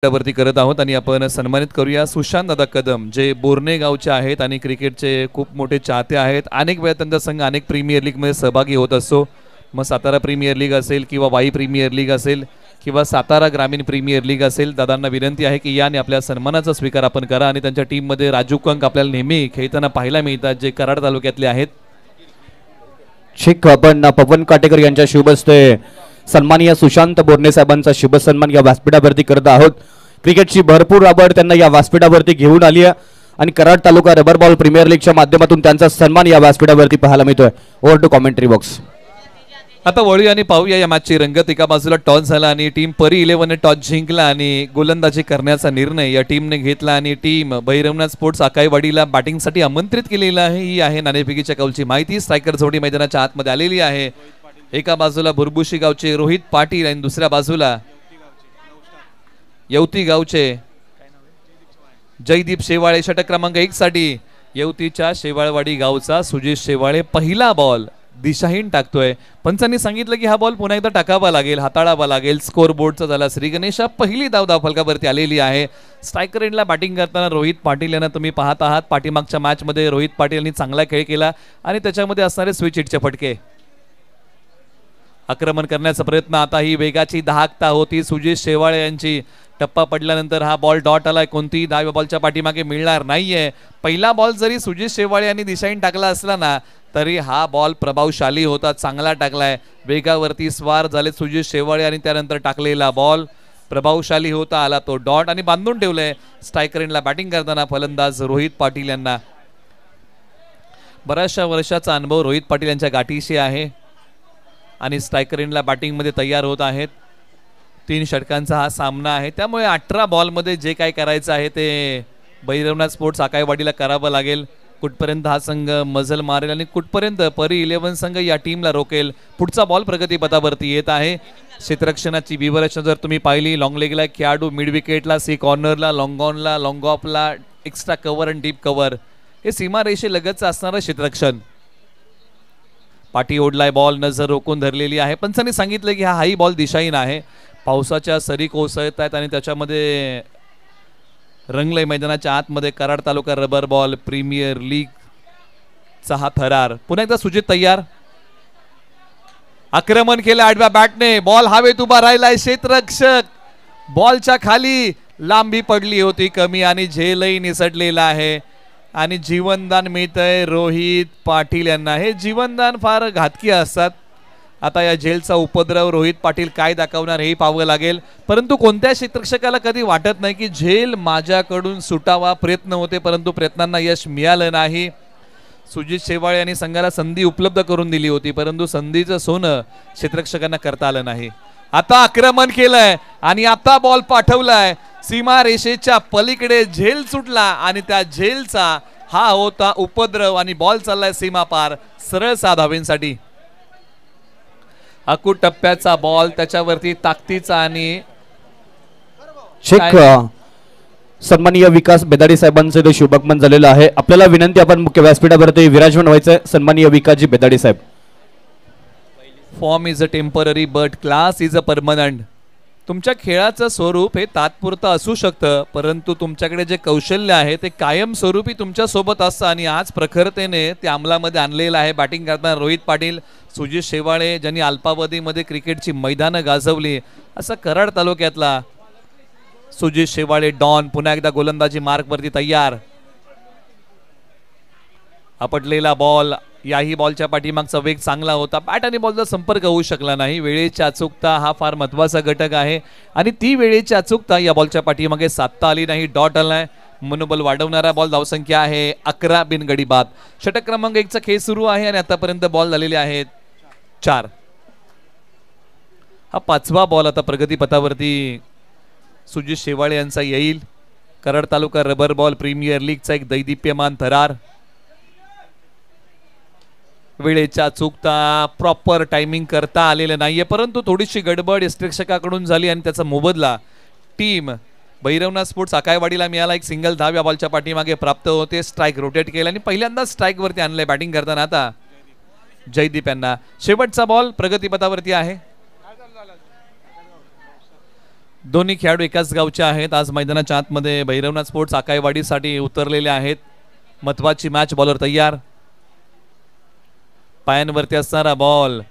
वरती करत आहोत आणि आपण सन्मानित करूया सुशांत दादा कदम जे बोर्णे गावचे आहेत आणि क्रिकेटचे खूप मोठे चाहते आहेत। अनेक वेळा त्यांचा संघ अनेक प्रीमियर लीग मध्ये सहभागी होत असतो। मग सातारा प्रीमियर लीग असेल किंवा वाई प्रीमियर लीग असेल किंवा सातारा ग्रामीण प्रीमियर लीग असेल, दादांना विनंती आहे की याने आपल्या सन्मानाचा स्वीकार आपण करा। आणि त्यांच्या टीम मध्ये राजू कंक आपल्याला नेहमी खेळताना पाहायला मिळतात जे कराड तालुक्यातले आहेत। शिक आपण पवन काटेकर यांच्या शुभ हस्ते सन्माननीय सुशांत बोर्णे साहेबांचा शुभ सन्मान या व्यासपीठावरती करत आहोत। क्रिकेटची भरपूर आवड त्यांना या व्यासपीठावरती घेऊन आली आहे आणि Karad taluka rubber ball premier लीगच्या माध्यमातून त्यांचा सन्मान या व्यासपीठावरती पाहायला मिळतोय। Over to commentary box. आता वळूया आणि पाहूया या मॅचची रंगत। एका बाजूला टॉस झाला आणि टीम परी 11 ने टॉस जिंकला आणि गोलंदाजी करण्याचा निर्णय या टीमने घेतला आणि टीम भैरवनाथ स्पोर्ट्स आकाईवाडीला बॅटिंगसाठी आमंत्रित केलेला आहे। ही आहे नाणेफेकीच्या कौलची माहिती। स्ट्रायकर जोडी मैदानाच्या आतमध्ये आलेली आहे। एका बाजूला भुरबुशी गावचे रोहित पाटील आणि दुसऱ्या बाजूला येवती गावचे जयदीप शेवाळे। षटक क्रमांक 1 साठी येवतीच्या शेवाळवाडी गावचा सुजित शेवाळे पहिला बॉल दिशाहीन टाकतोय। पंचांनी सांगितलं की हा बॉल पुन्हा एकदा टाकावा लागेल, हाताळावा लागेल। स्कोर बोर्डचा झाला श्री गणेश। पहिली धाव फलकावरती आलेली आहे। स्ट्रायकर एंडला बॅटिंग करताना रोहित पाटील यांना तुम्ही पाहत आहात। पाठीमागच्या मॅच मध्ये रोहित पाटील यांनी चांगला खेळ केला आणि त्याच्यामध्ये असणारे स्विच हिटचे फटके। आक्रमण करण्याचा प्रयत्न, आता ही वेगाची दाहकता होती सुजित शेवाळे यांची। टप्पा पडल्यानंतर हा बॉल डॉट आलाय, कोणतीही धाव बॉलच्या पाठीमागे मिळणार नाहीये। पहिला बॉल जरी सुजित शेवाळे यांनी दिशाहीन टाकला असला ना तरी हा बॉल प्रभावशाली होता, चांगला टाकलाय। वेगावरती स्वार झाले सुजित शेवाळे आणि त्यानंतर टाकलेला बॉल प्रभावशाली होता, आला तो डॉट आणि बांधून ठेवलंय स्ट्रायकर एंडला बॅटिंग करताना फलंदाज रोहित पाटील यांना। बऱ्याचशा वर्षाचा अनुभव रोहित पाटील यांच्या गाठीशी आहे आणि स्ट्रायकर एंडला बॅटिंग मध्ये तयार होत आहेत। 3 षटकांचा हा सामना आहे, त्यामुळे 18 बॉल मध्ये जे काय करायचं आहे ते भैरवनाथ स्पोर्ट्स आकाईवाडीला करावं लागेल। कुठपर्यंत हा संघ मजल मारेल आणि कुठपर्यंत परी 11 संघ या टीमला रोकेल। पुढचा बॉल प्रगतीपथावरती येत आहे। क्षेत्ररक्षणाची विवरचना जर तुम्ही पाहिली, लॉंग लेगला खेळाडू, मिड विकेटला, सी कॉर्नरला, लॉंग ऑनला, लॉंग ऑफला, एक्स्ट्रा कव्हर आणि डीप कव्हर, हे सीमारेषे लगतच असणारं क्षेत्ररक्षण। पाठी ओढलाय बॉल, नजर रोखून धरलेली आहे। पंचांनी सांगितलं की हा हाई बॉल दिशाहीन आहे। पावसाच्या सरी कोसळत आहेत आणि त्याच्यामध्ये रंगलय मैदानाच्या आतमध्ये Karad taluka rubber ball premier league चा हा थरार। पुन्हा एकदा सुजित तयार, आक्रमण केलं आडव्या बॅटने, बॉल हवेत उभा राहिलाय क्षेत्ररक्षक, बॉलच्या खाली लांबी पडली होती कमी आणि झेलही निसटलेला आहे आणि जीवनदान मिळतंय रोहित पाटील यांना। हे जीवनदान फार घातकी असतात। आता या झेलचा उपद्रव रोहित पाटील काय दाखवणार हे पाहावं लागेल, परंतु कोणत्या क्षेत्ररक्षकाला कधी वाटत नाही की झेल माझ्याकडून सुटावा। प्रयत्न होते परंतु प्रयत्नांना यश मिळालं नाही। सुजित शेवाळे यांनी संघाला संधी उपलब्ध करून दिली होती परंतु संधीचं सोनं क्षेत्ररक्षकांना करता आलं नाही। आता आक्रमण केलंय आणि आता बॉल पाठवलाय सीमा रेषेच्या पलीकडे, झेल सुटला आणि त्या झेलचा हा होता उपद्रव आणि बॉल चाललाय सीमा पार सरळ 6 धावेंसाठी। अकूट टप्प्याचा बॉल, त्याच्यावरती ताकदीचा आणि सन्माननीय विकास बेदाडे साहेबांचे ते शुभागमन झालेलं आहे। आपल्याला विनंती, आपण मुख्य व्यासपीठावरती विराजमान व्हायचंय। सन्माननीय विकासजी बेदाडे साहेब। Form is a temporary but class is a permanent. तुमच्या खेळाचं स्वरूप हे तात्पुरतं असू शकतं परंतु तुमच्याकडे जे कौशल्य आहे ते कायम स्वरूपी तुमच्या सोबत असतं आणि आज प्रखरतेने ते अंमलामध्ये आणलेलं आहे। बॅटिंग करताना रोहित पाटील, सुजित शेवाळे ज्यांनी अल्पावधीमध्ये क्रिकेटची मैदानं गाजवली असं कराड तालुक्यातला सुजित शेवाळे डॉन पुन्हा एकदा गोलंदाजी मार्कवरती तयार। आपटलेला बॉल, याही बॉलच्या पाठीमागचा वेग चांगला होता, बॅट आणि बॉलचा संपर्क होऊ शकला नाही। वेळेची अचूकता हा फार महत्वाचा घटक आहे आणि ती वेळेची अचूकता या बॉलच्या पाठीमागे साधता आली नाही, डॉट आलाय। मनोबल वाढवणारा बॉल, धावसंख्या आहे 11 बिनगडी बाद। षटक क्रमांक 1 चा खेळ सुरू आहे आणि आतापर्यंत बॉल झालेले आहेत 4। हा 5वा बॉल आता प्रगतीपथावरती सुजित शेवाळे यांचा येईल। Karad taluka rubber ball premier लीगचा एक दैदिप्यमान थरार। वेळेच्या चुकता, प्रॉपर टायमिंग करता आलेलं नाहीये परंतु थोडीशी गडबड क्षेत्ररक्षकाकडून झाली आणि त्याचा मोबदला टीम भैरवनाथ स्पोर्ट्स आकाईवाडीला मिळाला। एक सिंगल धाव या बॉलच्या पाठीमागे प्राप्त होते। स्ट्राइक रोटेट केला आणि पहिल्यांदा स्ट्राइक वरती आणलंय बॅटिंग करताना आता जयदीप यांना। शेवटचा बॉल प्रगतीपथावरती आहे। दोन्ही खेळाडू एकाच गावचे आहेत. आज मैदानाच्या आतमध्ये भैरवनाथ स्पोर्ट्स आकाईवाडीसाठी उतरलेले आहेत. महत्वाची मॅच. बॉलर तयार. पायांवरती असणारा बॉल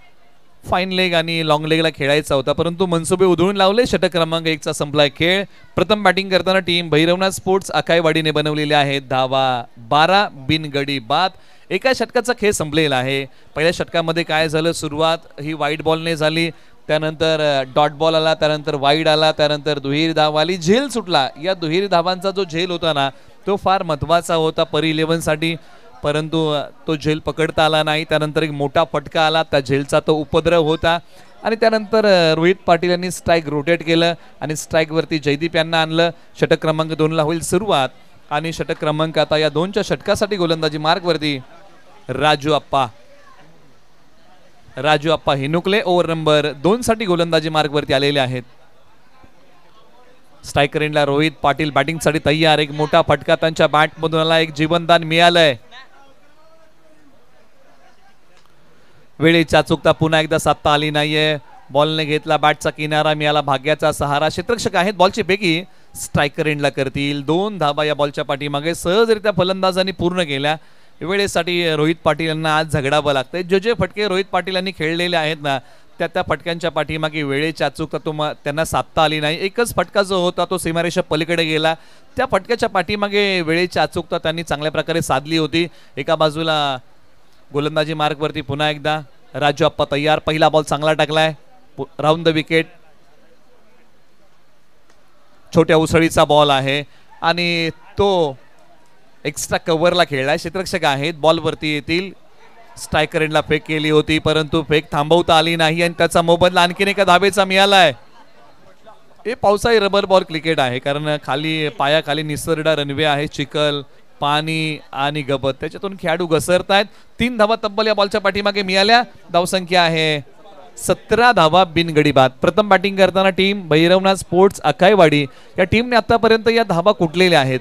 फाईन लेग आणि लॉंग लेगला खेळायचा होता, परंतु मनसुबे उधळून लावले. षटक क्रमांक 1 चा संपलाय खेळ. प्रथम बॅटिंग करताना टीम भैरवनाथ स्पोर्ट्स आकाईवाडीने बनवलेले आहेत धावा 12 बिनगडी बाद. एका षटकाचा खेळ संपलेला आहे. पहिल्या षटकामध्ये काय झालं, सुरुवात ही वाईट बॉलने झाली, त्यानंतर डॉट बॉल आला, त्यानंतर वाईड आला, त्यानंतर दुहेरी धाव आली, झेल सुटला. या दुहेरी धावांचा जो झेल होता ना तो फार महत्वाचा होता परी 11 साठी, परंतु तो झेल पकडता आला नाही. त्यानंतर एक मोठा फटका आला, त्या झेलचा तो उपद्रव होता आणि त्यानंतर रोहित पाटील यांनी स्ट्राईक रोटेट केलं आणि स्ट्राईकवरती जयदीप यांना आणलं. षटक क्रमांक 2 ला होईल सुरुवात आणि षटक क्रमांक आता या 2च्या षटकासाठी गोलंदाजी मार्कवरती राजू आप्पा हिनुकले ओव्हर नंबर 2 साठी गोलंदाजी मार्कवरती आलेले आहेत. स्ट्रायकर एंडला रोहित पाटील बॅटिंग साठी तयार. एक मोठा फटका त्यांच्या बॅट मधून आला, एक जीवनदान मिळालंय. वेळेची अचूकता पुन्हा एकदा साधता आली नाहीये. बॉलने घेतला बॅटचा किनारा, मिळाला भाग्याचा सहारा. क्षेत्ररक्षक आहेत बॉलची बेगी स्ट्रायकर एंडला करतील. 2 धाबा या बॉलच्या पाठीमागे सहजरित्या फलंदाजांनी पूर्ण केल्या. वेळेसाठी रोहित पाटील यांना आज झगडावं लागतंय. जे फटके रोहित पाटील यांनी खेळलेले आहेत ना त्या फटक्यांच्या पाठीमागे वेळेची अचूकता त्यांना साधता आली नाही. एकच फटका जो होता तो सीमारेषा पलीकडे गेला. त्या फटक्याच्या पाठीमागे वेळेची अचूकता त्यांनी चांगल्या प्रकारे साधली होती. एका बाजूला गोलंदाजी मार्कवरती पुन्हा एकदा राजू आप्पा तयार. पहिला बॉल चांगला टाकलाय राऊंड द विकेट. छोट्या उसळीचा बॉल आहे आणि तो एक्स्ट्रा कव्हरला खेळलाय. क्षेत्ररक्षक आहेत बॉलवरती येतील. स्ट्रायकर एंडला फेक केली होती, परंतु फेक थांबवता आली नाही आणि त्याचा मोबदला आणखीन एका धाबेचा मिळालाय. हे पावसाळी रबर बॉल क्रिकेट आहे, कारण खाली पायाखाली निसरडा रनवे आहे, चिखल, पाणी आणि गबत, त्याच्यातून खेळाडू घसरतायत. 3 धावा तब्बल या बॉलच्या पाठीमागे मिळाल्या. धावसंख्या आहे 17 धावा बिनगडी बाद. प्रथम बॅटिंग करताना टीम भैरवनाथ स्पोर्ट्स आकाईवाडी या टीमने आतापर्यंत या धावा कुठलेल्या आहेत.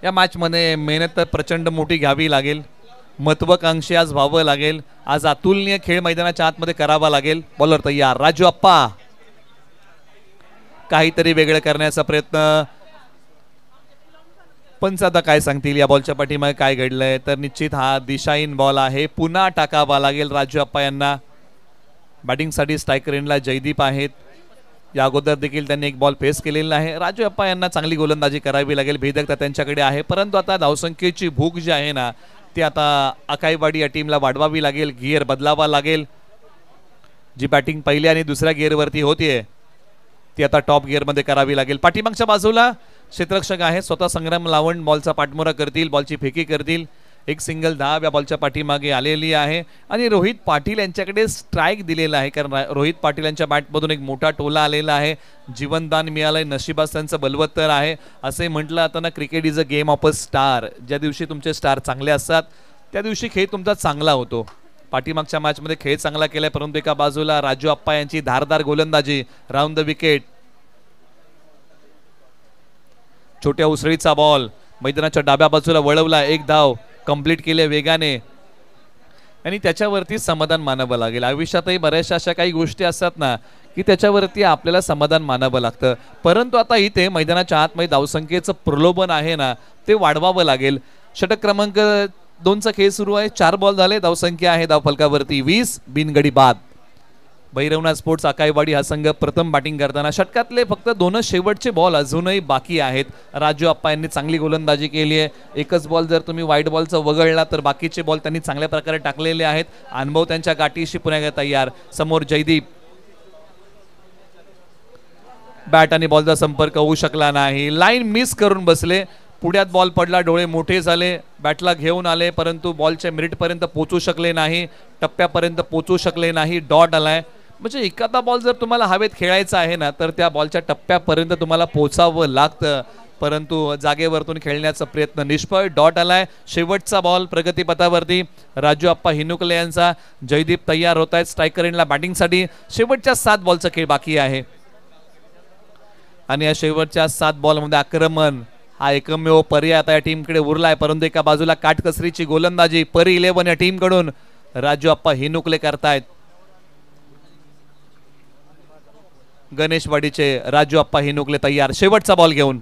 या मॅच मध्ये मेहनत तर प्रचंड मोठी घ्यावी लागेल. महत्वाकांक्षी आज व्हावं लागेल. आज अतुलनीय खेळ मैदानाच्या आतमध्ये करावा लागेल. बॉलर तयार राजू आप्पा. काहीतरी वेगळं करण्याचा प्रयत्न. पंच आता काय सांगतील या बॉलच्या पाठीमागे काय घडलंय, तर निश्चित हा दिशाहीन बॉल आहे. पुन्हा टाकावा लागेल राजू आप्पा यांना. बॅटिंगसाठी स्ट्रायकर एंडला जयदीप आहेत. या अगोदर देखील त्यांनी एक बॉल फेस केलेला आहे. राजू आप्पा यांना चांगली गोलंदाजी करावी लागेल. भेदकता त्यांच्याकडे आहे, परंतु आता धावसंख्येची भूक जी आहे ना ती आता आकाईवाडी या टीमला वाढवावी लागेल. गिअर बदलावा लागेल. जी बॅटिंग पहिल्या आणि दुसऱ्या गिअरवरती होतीये ती आता टॉप गिअरमध्ये करावी लागेल. पाठीमागच्या बाजूला क्षेत्ररक्षक आहे, स्वतः संग्राम लावण बॉलचा पाठमोरा करतील, बॉलची फेकी करतील. एक सिंगल धाव या बॉलच्या पाठीमागे आलेली आहे आणि रोहित पाटील यांच्याकडे स्ट्राईक दिलेला आहे, कारण रोहित पाटील यांच्या बॅटमधून एक मोठा टोला आलेला आहे. जीवनदान मिळालंय. नशिबास त्यांचं बलवत्तर आहे. असे म्हटलं आता ना, cricket is a game of a star. ज्या दिवशी तुमचे स्टार चांगले असतात त्या दिवशी खेळ तुमचा चांगला होतो. पाठीमागच्या मॅचमध्ये खेळ चांगला केलाय, परंतु एका बाजूला राजू आप्पा यांची धारदार गोलंदाजी राऊंड द विकेट. छोट्या उसळीचा बॉल मैदानाच्या डाव्या बाजूला वळवला. एक धाव कंप्लीट केले वेगाने आणि त्याच्यावरती समाधान मानावं लागेल. आयुष्यातही बऱ्याचशा अशा काही गोष्टी असतात ना की त्याच्यावरती आपल्याला समाधान मानावं लागतं, परंतु आता इथे मैदानाच्या आतमध्ये धावसंख्येचं प्रलोभन आहे ना ते वाढवावं लागेल. षटक क्रमांक 2चा खेळ सुरू आहे. 4 बॉल झाले. धावसंख्या आहे धावफलकावरती 20 बिनगडी बाद. भैरवनाथ स्पोर्ट्स आकाईवाडी हा संघ प्रथम बॅटिंग करताना षटकातले फक्त 2 शेवटचे बॉल अजूनही बाकी आहेत. राजू आप्पा यांनी चांगली गोलंदाजी केली आहे. एकच बॉल जर तुम्ही व्हाईट बॉलचा वगळला तर बाकीचे बॉल त्यांनी चांगल्या प्रकारे टाकलेले आहेत. अनुभव त्यांच्या गाठीशी पुन्हा तयार. समोर जयदीप. बॅट आणि बॉलचा संपर्क होऊ शकला नाही. लाईन मिस करून बसले. पुढ्यात बॉल पडला, डोळे मोठे झाले, बॅटला घेऊन आले, परंतु बॉलच्या मिरिटपर्यंत पोहोचू शकले नाही, टप्प्यापर्यंत पोहोचू शकले नाही. डॉट आलाय. म्हणजे एखादा बॉल जर तुम्हाला हवेत खेळायचा आहे ना तर त्या बॉलच्या टप्प्यापर्यंत तुम्हाला पोहोचावं लागतं, परंतु जागेवरतून खेळण्याचा प्रयत्न निष्फळ. डॉट आलाय. शेवटचा बॉल प्रगतीपथावरती राजू आप्पा हिनुकले यांचा. जयदीप तयार होत आहेत स्ट्रायकर एंडला बॅटिंगसाठी. शेवटच्या 7 बॉलचा खेळ बाकी आहे आणि या शेवटच्या 7 बॉलमध्ये आक्रमण हा एकमेव पर्याय आता या टीमकडे उरलाय, परंतु एका बाजूला काटकसरीची गोलंदाजी परी 11 या टीमकडून राजू आप्पा हिनुकले करतायत. गणेशवाडीचे राजू अप्पा हिनुकले तयार शेवटचा बॉल घेऊन.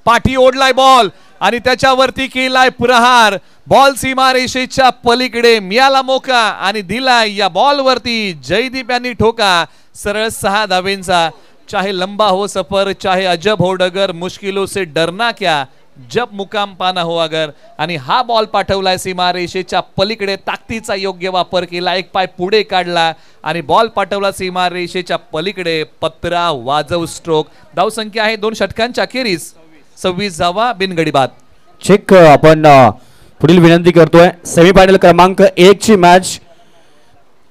पाठी ओढलाय बॉल आणि त्याच्यावरती केलाय प्रहार. बॉल सीमारेषेच्या पलीकडे मिळाला मोका आणि दिलाय या बॉल वरती जयदीप यांनी ठोका. सरळ 6 धावेंचा. चाहे लंबा हो सफर, चाहे अजब हो डगर, मुश्किलों से डरना क्या जब मुकाम पाना हो अगर. आणि हा बॉल पाठवलाय सीमारेषेच्या पलीकडे. ताकदीचा योग्य वापर केला. एक पाय पुढे काढला आणि बॉल पाठवला सीमारेषेच्या पलीकडे. पत्रा वाजव स्ट्रोक. धावसंख्या आहे 2 षटकांच्या अखेरीस 26 धावा बिनगडी बाद. चेक आपण पुढील विनंती करतोय. सेमीफायनल क्रमांक 1 ची मॅच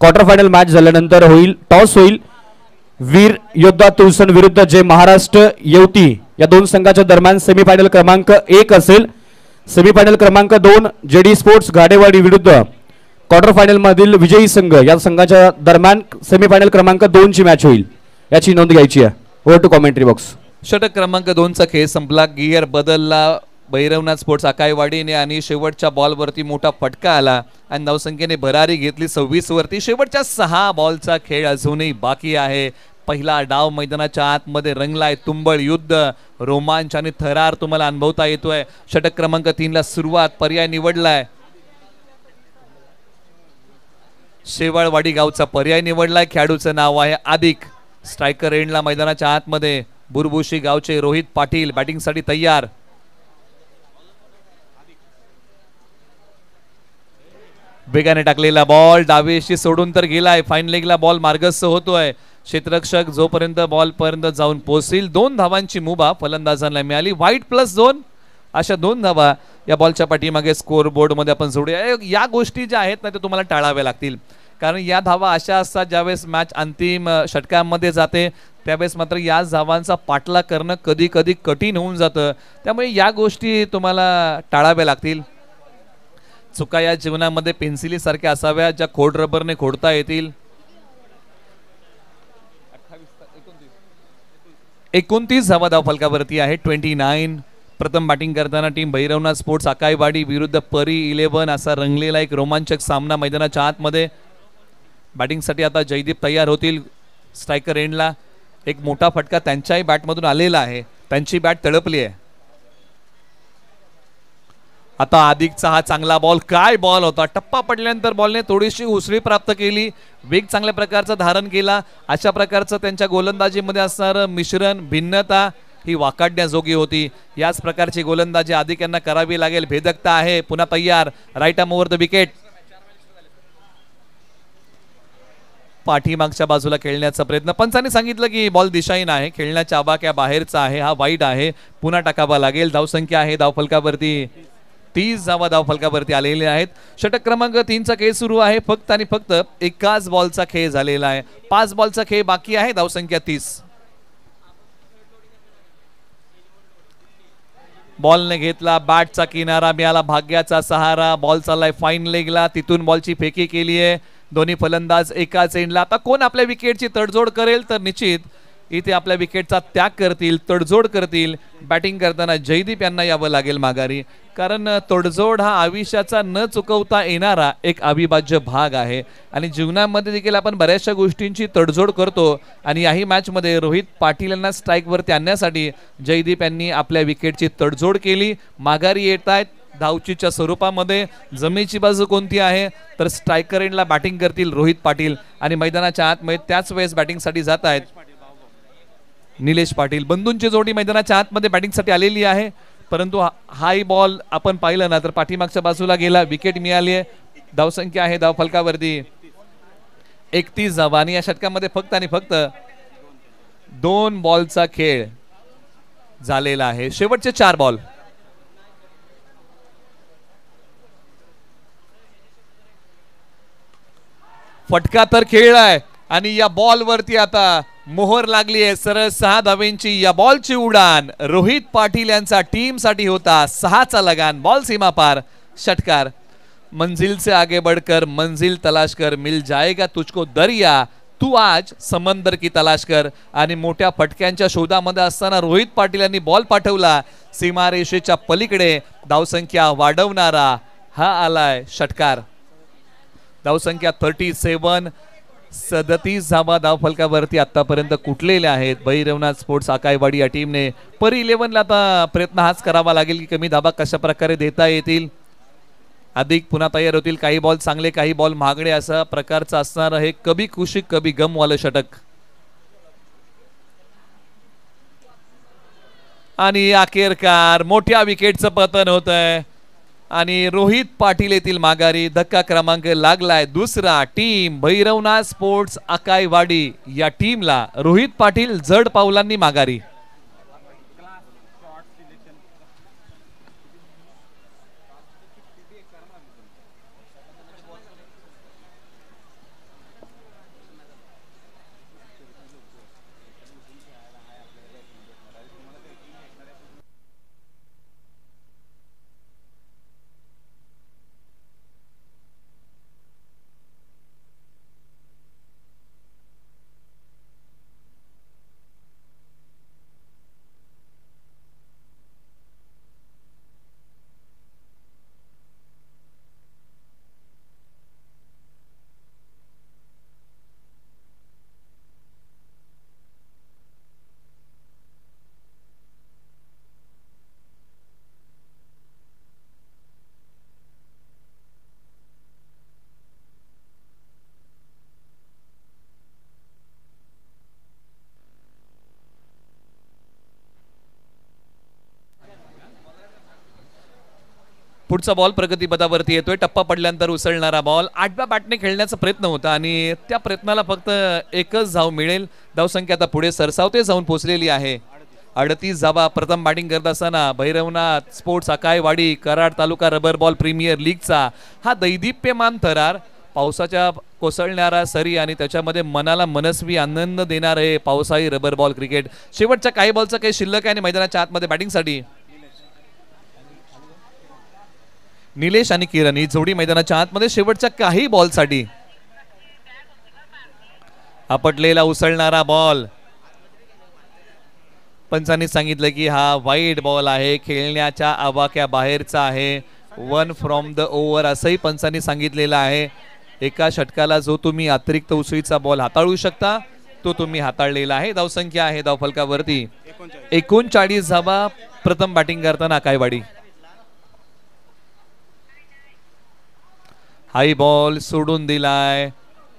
क्वार्टर फायनल मॅच झाल्यानंतर होईल. टॉस होईल. वीर योद्धा तुळसण विरुद्ध जय महाराष्ट्र येवती या 2 संघाच्या दरम्यान सेमीफायनल क्रमांक 1 असेल. सेमीफायनल क्रमांक 2 जेडी स्पोर्ट्स गाडेवाडी विरुद्ध क्वार्टर फायनल मधील विजयी संघ या संघाच्या दरम्यान सेमीफायनल क्रमांक 2 ची मॅच होईल. याची नोंद घ्यायची आहे. Over to commentary box. षटक क्रमांक 2 चा खेळ संपला. गिअर बदलला भैरवनाथ स्पोर्ट्स आकाईवाडीने आणि शेवटच्या बॉलवरती मोठा फटका आला आणि धावसंख्येने भरारी घेतली 26 वरती. शेवटच्या 6 बॉलचा खेळ अजूनही बाकी आहे. पहिला डाव मैदानाच्या आतमध्ये रंगलाय. तुंबळ युद्ध, रोमांच आणि थरार तुम्हाला अनुभवता येतोय. षटक क्रमांक 3 ला सुरुवात. पर्याय निवडलाय शेवाळवाडी गावचा पर्याय निवडलाय. खेळाडूचं नाव आहे आदिक. स्ट्रायकर एंडला मैदानाच्या आतमध्ये बुरबुशी गावचे रोहित पाटील बॅटिंगसाठी तयार. वेगाने टाकलेला बॉल डावेशी सोडून तर गेलाय. फाईन लेगला बॉल मार्गस्थ होतोय. क्षेत्ररक्षक जोपर्यंत बॉल पर्यंत जाऊन पोहोचेल. 2 धावांची मुभा फलंदाजांना मिळाली. वाईट +2 अशा 2 धावा या बॉलच्या पाठीमागे स्कोर बोर्ड मध्ये आपण जोडूया. या गोष्टी ज्या आहेत ना ते तुम्हाला टाळाव्या लागतील. कारण या धावा अशा असतात ज्यावेळेस मॅच अंतिम षटकांमध्ये जाते त्यावेळेस मात्र या धावांचा पाठलाग करणं कधी कधी कठीण होऊन जातं. त्यामुळे या गोष्टी तुम्हाला टाळाव्या लागतील. चुका या जीवनामध्ये पेन्सिली सारख्या असाव्या ज्या खोड रबरने खोडता येतील. 29 धावा धाव फलकावरती आहे. 29. प्रथम बॅटिंग करताना टीम भैरवनाथ स्पोर्ट्स आकाईवाडी विरुद्ध परी 11 असा रंगलेला एक रोमांचक सामना मैदानाच्या आतमध्ये. बॅटिंगसाठी आता जयदीप तयार होतील. स्ट्रायकर एंडला एक मोठा फटका त्यांच्याही बॅटमधून आलेला आहे. त्यांची बॅट तळपली आहे. आता आदिकचा हा चांगला बॉल. काय बॉल होता. टप्पा पडल्यानंतर बॉलने थोडीशी उसळी प्राप्त केली. वेग चांगल्या प्रकारचा धारण केला. अशा प्रकारचं त्यांच्या गोलंदाजीमध्ये असणारं मिश्रण भिन्नता ही वाकाडण्याजोगी होती. याच प्रकारची गोलंदाजी आदिक यांना करावी लागेल. भेदकता आहे. पुन्हा तयार. Right arm over the wicket. पाठीमागच्या बाजूला खेळण्याचा प्रयत्न. पंचांनी सांगितलं की बॉल दिशाहीन आहे. खेळण्याच्या आबाक्या बाहेरचा आहे. हा वाईट आहे. पुन्हा टाकावा लागेल. धावसंख्या आहे धावफलकावरती 30 धावा धावफलकावरती आलेले आहेत. षटक क्रमांक 3 चा खेळ सुरू आहे. फक्त आणि फक्त एकाच बॉलचा खेळ झालेला आहे. 5 बॉलचा खेळ बाकी आहे. धावसंख्या 30. बॉलने घेतला बॅटचा किनारा. मिळाला भाग्याचा सहारा. बॉल चाललाय फाईन लेगला. तिथून बॉलची फेकी केली आहे. दोन्ही फलंदाज एकाच एंडला. आता कोण आपल्या विकेटची तडजोड करेल तर निश्चित इथे आपल्या विकेटचा त्याग करतील, तडजोड करतील. बॅटिंग करताना जयदीप यांना यावं लागेल माघारी. कारण तडजोड हा आयुष्याचा न चुकवता येणारा एक अविभाज्य भाग आहे आणि जीवनामध्ये देखील आपण बऱ्याचशा गोष्टींची तडजोड करतो. आणि याही मॅचमध्ये रोहित पाटील यांना स्ट्राईकवरती आणण्यासाठी जयदीप यांनी आपल्या विकेटची तडजोड केली. माघारी येत आहेत धावचीच्या स्वरूपामध्ये. जमेची बाजू कोणती आहे तर स्ट्रायकर एंडला बॅटिंग करतील रोहित पाटील आणि मैदानाच्या आतमध्ये त्याच वेळेस बॅटिंगसाठी जात आहेत निलेश पाटील. बंधूंची जोडी मैदानाच्या आतमध्ये बॅटिंगसाठी आलेली आहे. परंतु हाही बॉल आपण पाहिलं ना तर पाठीमागच्या बाजूला गेला. विकेट मिळाली आहे. धावसंख्या आहे धावफलकावरती 31 धावा आणि या षटकामध्ये फक्त आणि फक्त 2 बॉलचा खेळ झालेला आहे. शेवटचे 4 बॉल. फटका तर खेळलाय आणि या बॉल वरती आता मोहर लागली आहे. सरळ 6 धावेंची या बॉलची उडान रोहित पाटील यांचा टीम साठी होता. 6चा लगान. बॉल सीमा पार. षटकार. मंजिल से आगे बढ़कर मंजिल तलाश कर, मिल जाएगा तुझको दरिया, तू आज समंदर की तलाश कर. आणि मोठ्या फटक्यांच्या शोधामध्ये असताना रोहित पाटील यांनी बॉल पाठवला सीमारेषेच्या पलीकडे. धावसंख्या वाढवणारा हा आलाय षटकार. धावसंख्या 37. 37 धावा धावफलकावरती आतापर्यंत कुठलेल्या आहेत भैरवनाथ स्पोर्ट्स आकाईवाडी या टीमने. पर 11ला आता प्रयत्न हाच करावा लागेल की कमी धावा कशा प्रकारे देता येतील, अधिक पुन्हा तयार होतील. काही बॉल चांगले काही बॉल महागडे असा प्रकारचं असणार आहे. कभी खुशी कभी गम वालं षटक. आणि अखेरकार मोठ्या विकेटचं पतन होत आहे आणि रोहित पाटील येथील माघारी. धक्का क्रमांक लागलाय दुसरा. टीम भैरवनाथ स्पोर्ट्स आकाईवाडी या टीमला रोहित पाटील जड पावलांनी माघारी. पुढचा बॉल प्रगतीपथावरती येतोय. टप्पा पडल्यानंतर उसळणारा बॉल. 8व्या बॅटने खेळण्याचा प्रयत्न होता आणि त्या प्रयत्नाला फक्त एकच धाव मिळेल. धावसंख्या आता पुढे सरसावते जाऊन पोहोचलेली आहे. 38 धावा. प्रथम बॅटिंग करत असताना Bhairavnath sports आकाईवाडी Karad taluka rubber ball premier लीगचा हा दैदिप्यमान थरार. पावसाच्या कोसळणारा सरी आणि त्याच्यामध्ये मनाला मनस्वी आनंद देणारे पावसाळी रबर बॉल क्रिकेट. शेवटच्या काही बॉलचं काही शिल्लक आहे आणि मैदानाच्या आतमध्ये बॅटिंगसाठी निलेश आणि किरण ही जोडी मैदानाच्या आतमध्ये शेवटच्या काही बॉलसाठी. आपटलेला उसळणारा बॉल. पंचांनी सांगितलं की हा वाईड बॉल आहे, खेळण्याच्या आवाक्या बाहेरचा आहे, 1 फ्रॉम द ओव्हर असंही पंचांनी सांगितलेलं आहे. एका षटकाला जो तुम्ही अतिरिक्त उसळीचा बॉल हाताळू शकता तो तुम्ही हाताळलेला आहे. धावसंख्या आहे धावफलकावरती 39 धावा. प्रथम बॅटिंग करताना आकाईवाडी. हाई बॉल सोडून दिलाय